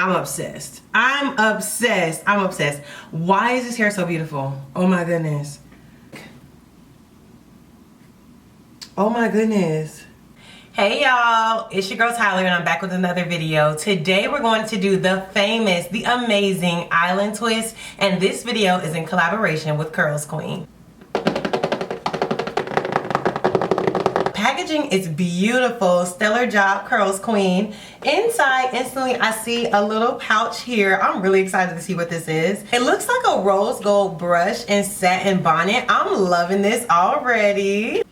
I'm obsessed. I'm obsessed. I'm obsessed. Why is this hair so beautiful? Oh my goodness. Oh my goodness. Hey y'all, it's your girl Tyler and I'm back with another video. Today we're going to do the famous, the amazing island twist, and this video is in collaboration with Curlsqueen. Packaging is beautiful. Stellar job, Curlsqueen. Inside, instantly I see a little pouch here. I'm really excited to see what this is. It looks like a rose gold brush and satin bonnet. I'm loving this already.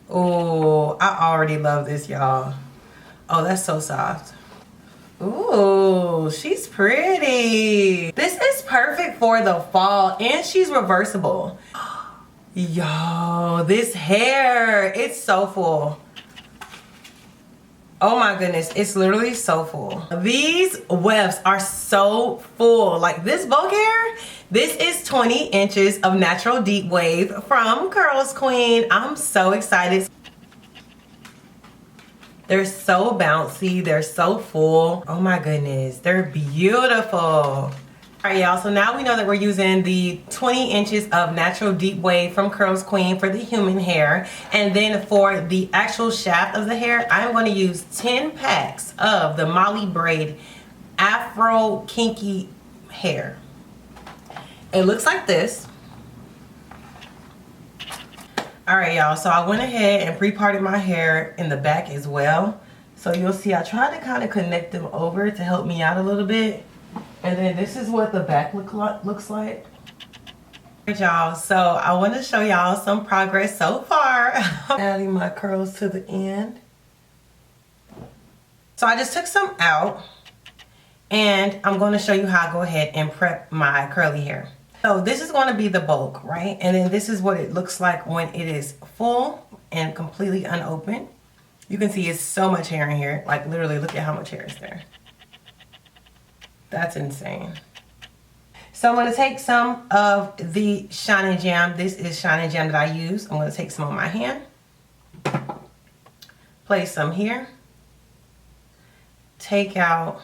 Oh, I already love this, y'all. Oh, that's so soft. Ooh, she's pretty. This is perfect for the fall and she's reversible. Yo, this hair, it's so full. Oh my goodness, it's literally so full. These wefts are so full. Like this bow hair, this is 20 inches of natural deep wave from Curlsqueen. I'm so excited. They're so bouncy, they're so full. Oh my goodness, they're beautiful. All right, y'all, so now we know that we're using the 20 inches of natural deep wave from Curlsqueen for the human hair. And then for the actual shaft of the hair, I'm going to use 10 packs of the Molly Braid Afro Kinky hair. It looks like this. All right, y'all, so I went ahead and pre-parted my hair in the back as well. So you'll see I tried to kind of connect them over to help me out a little bit. And then this is what the back looks like. Alright y'all, so I want to show y'all some progress so far. Adding my curls to the end. So I just took some out. And I'm going to show you how I go ahead and prep my curly hair. So this is going to be the bulk, right? And then this is what it looks like when it is full and completely unopened. You can see it's so much hair in here. Like literally look at how much hair is there. That's insane. So I'm going to take some of the Shine and Jam. This is Shine and Jam that I use. I'm going to take some on my hand. Place some here. Take out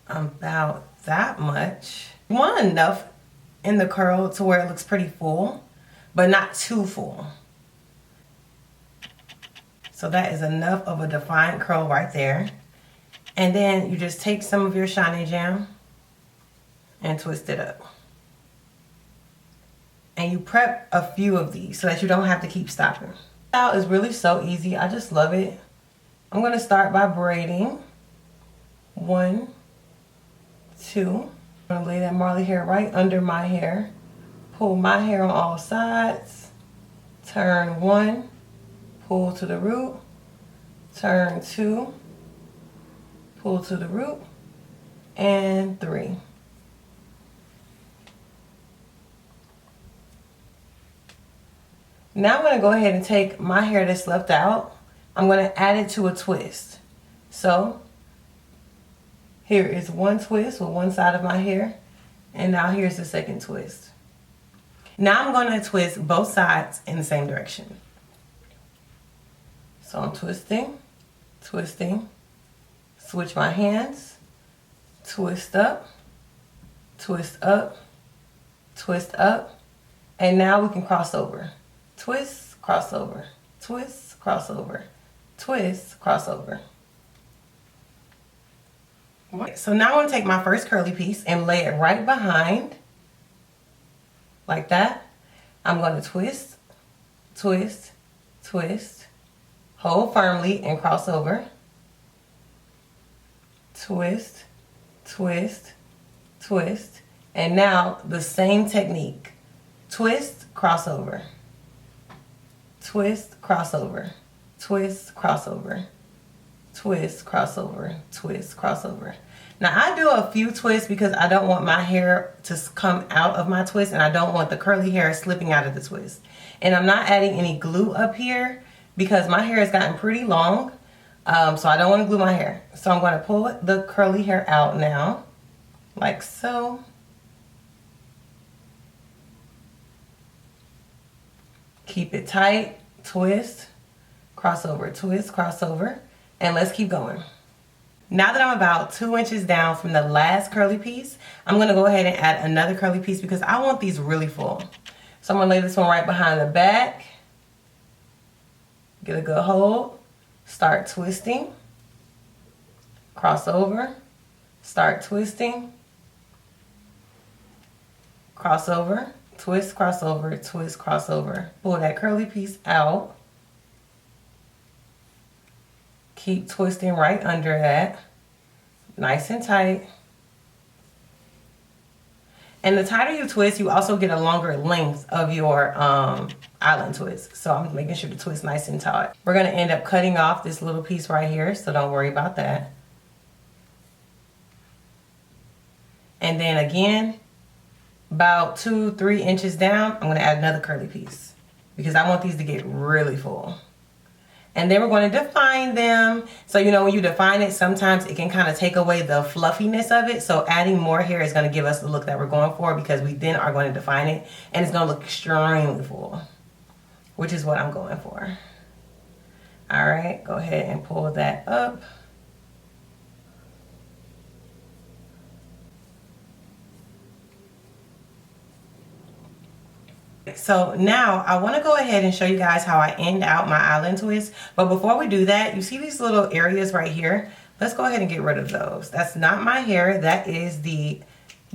about that much. You want enough in the curl to where it looks pretty full, but not too full. So that is enough of a defined curl right there. And then you just take some of your Shine and Jam and twist it up. And you prep a few of these so that you don't have to keep stopping. This style is really so easy. I just love it. I'm going to start by braiding. 1, 2. I'm going to lay that Marley hair right under my hair. Pull my hair on all sides. Turn 1. Pull to the root. Turn 2. Pull to the root, and 3. Now I'm going to go ahead and take my hair that's left out. I'm going to add it to a twist. So here is one twist with one side of my hair, and now here's the second twist. Now I'm going to twist both sides in the same direction. So I'm twisting, twisting. Switch my hands, twist up, twist up, twist up, and now we can cross over. Twist, crossover, twist, crossover, twist, crossover. So now I'm going to take my first curly piece and lay it right behind, like that. I'm going to twist, twist, twist, hold firmly and cross over. Twist, twist, twist, and now the same technique. Twist, crossover. Twist, crossover. Twist, crossover. Twist, crossover. Twist, crossover. Now I do a few twists because I don't want my hair to come out of my twist and I don't want the curly hair slipping out of the twist. And I'm not adding any glue up here because my hair has gotten pretty long. So I don't want to glue my hair. So I'm going to pull the curly hair out now, like so. Keep it tight, twist, crossover, twist, crossover. And let's keep going. Now that I'm about 2 inches down from the last curly piece, I'm gonna go ahead and add another curly piece because I want these really full. So I'm gonna lay this one right behind the back. Get a good hold. Start twisting. Cross over. Start twisting. Cross over. Twist, cross over, twist, cross over. Pull that curly piece out. Keep twisting right under that. Nice and tight. And the tighter you twist, you also get a longer length of your island twist. So I'm making sure to twist nice and tight. We're gonna end up cutting off this little piece right here, so don't worry about that. And then again, about 2-3 inches down, I'm gonna add another curly piece because I want these to get really full. And then we're going to define them. So, you know, when you define it, sometimes it can kind of take away the fluffiness of it. So adding more hair is going to give us the look that we're going for because we then are going to define it and it's going to look extremely full, which is what I'm going for. All right, go ahead and pull that up. So now I want to go ahead and show you guys how I end out my island twist. But before we do that, you see these little areas right here? Let's go ahead and get rid of those. That's not my hair. That is the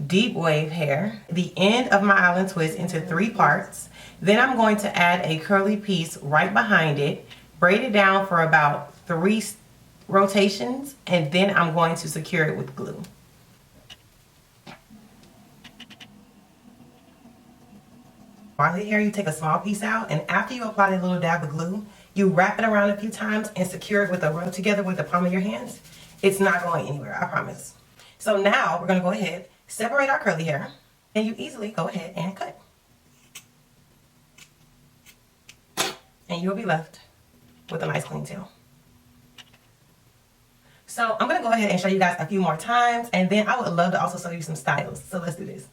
deep wave hair. The end of my island twist into 3 parts. Then I'm going to add a curly piece right behind it, braid it down for about 3 rotations, and then I'm going to secure it with glue. Barley hair, you take a small piece out, and after you apply a little dab of glue, you wrap it around a few times and secure it with a rub together with the palm of your hands. It's not going anywhere, I promise. So now we're gonna go ahead, separate our curly hair, and you easily go ahead and cut. And you'll be left with a nice clean tail. So I'm gonna go ahead and show you guys a few more times, and then I would love to also show you some styles. So let's do this.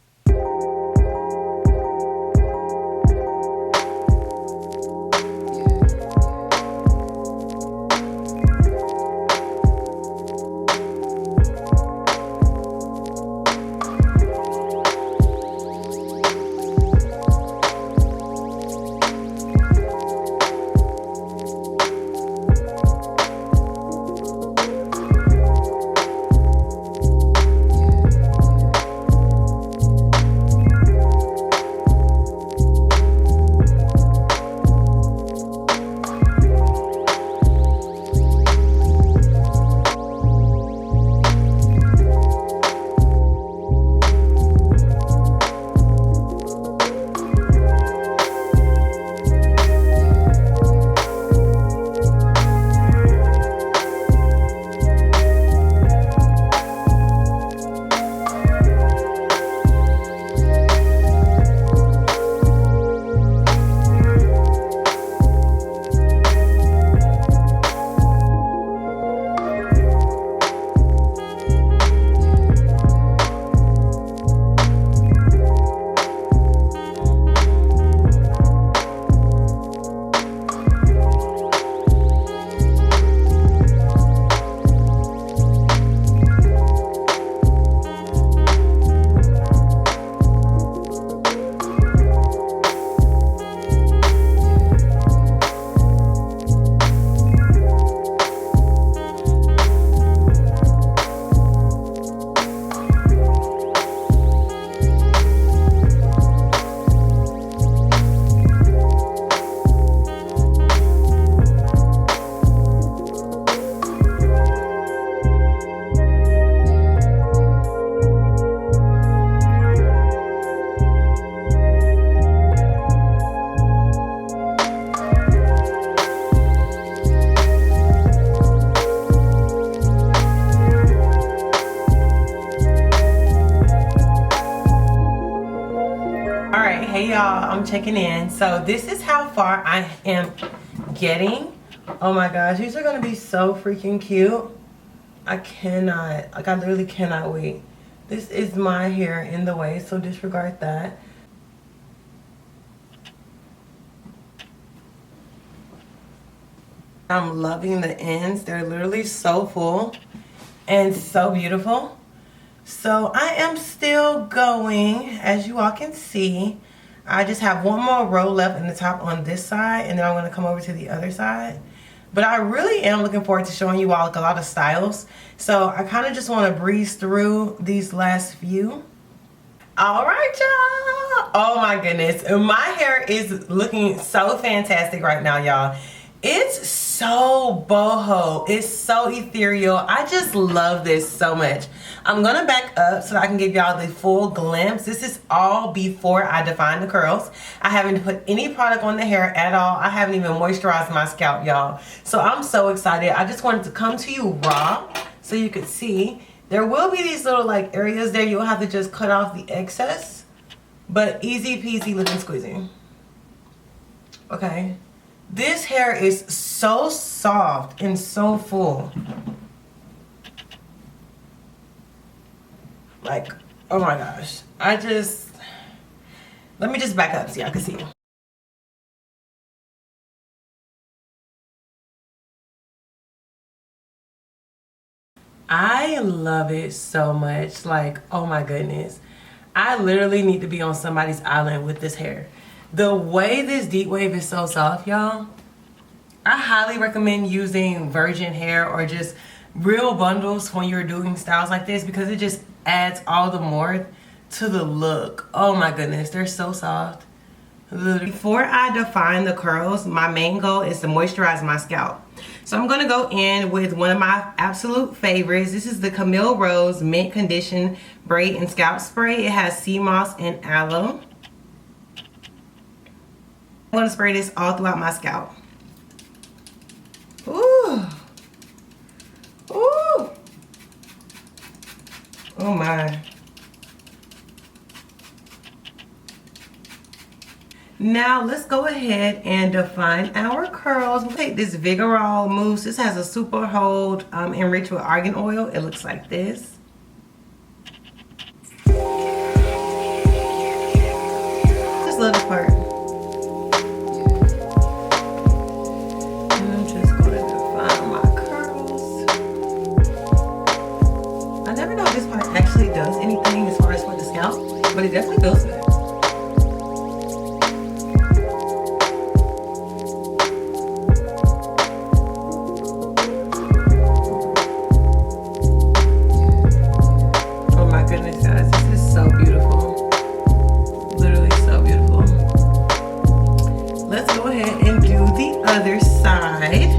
Hey y'all, I'm checking in. So this is how far I am getting. Oh my gosh, these are gonna be so freaking cute. I cannot, like I literally cannot wait. This is my hair in the way, so disregard that. I'm loving the ends. They're literally so full and so beautiful. So I am still going, as you all can see. I just have one more row left in the top on this side, and then I'm going to come over to the other side. But I really am looking forward to showing you all like a lot of styles. So I kind of just want to breeze through these last few. All right, y'all. Oh my goodness. My hair is looking so fantastic right now, y'all. It's so boho. It's so ethereal. I just love this so much. I'm going to back up so that I can give y'all the full glimpse. This is all before I define the curls. I haven't put any product on the hair at all. I haven't even moisturized my scalp, y'all. So I'm so excited. I just wanted to come to you raw so you could see. There will be these little like areas there. You'll have to just cut off the excess. But easy peasy lemon squeezing. Okay. This hair is so soft and so full. Like, oh my gosh. Let me just back up so y'all can see. I love it so much. Like, oh my goodness. I literally need to be on somebody's island with this hair. The way this deep wave is so soft, y'all, I highly recommend using virgin hair or just real bundles when you're doing styles like this, because it just adds all the more to the look. Oh my goodness, they're so soft. Before I define the curls, my main goal is to moisturize my scalp. So I'm gonna go in with one of my absolute favorites. This is the Camille Rose Mint Condition Braid and Scalp Spray. It has sea moss and aloe. I'm gonna spray this all throughout my scalp. Ooh. Ooh. Oh my. Now let's go ahead and define our curls. We'll take this Vigorol mousse. This has a super hold enriched with argan oil. It looks like this. This little part. And I'm just going to define my curls. I never know if this part actually does anything as far as for the scalp, but it definitely feels good. Other side.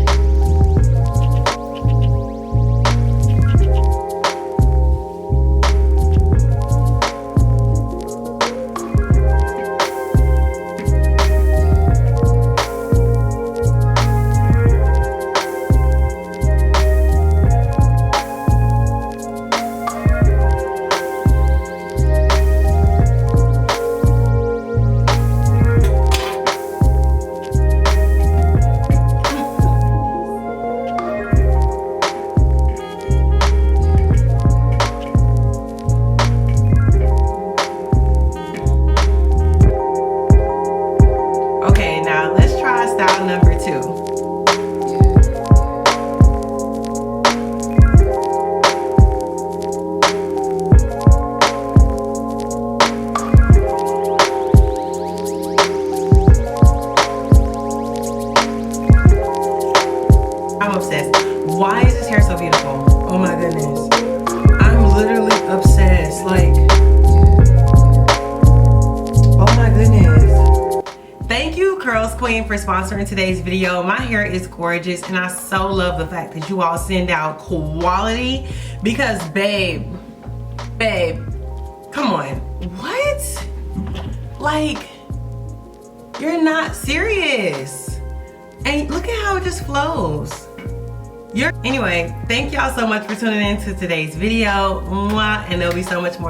I'm obsessed. Why is this hair so beautiful? Oh my goodness. I'm literally obsessed. Like, oh my goodness. Thank you, Curlsqueen, for sponsoring today's video. My hair is gorgeous, and I so love the fact that you all send out quality, because babe, come on. What? Like, you're not serious. And look at how it just flows. Anyway, thank y'all so much for tuning in to today's video. Mwah, and there'll be so much more.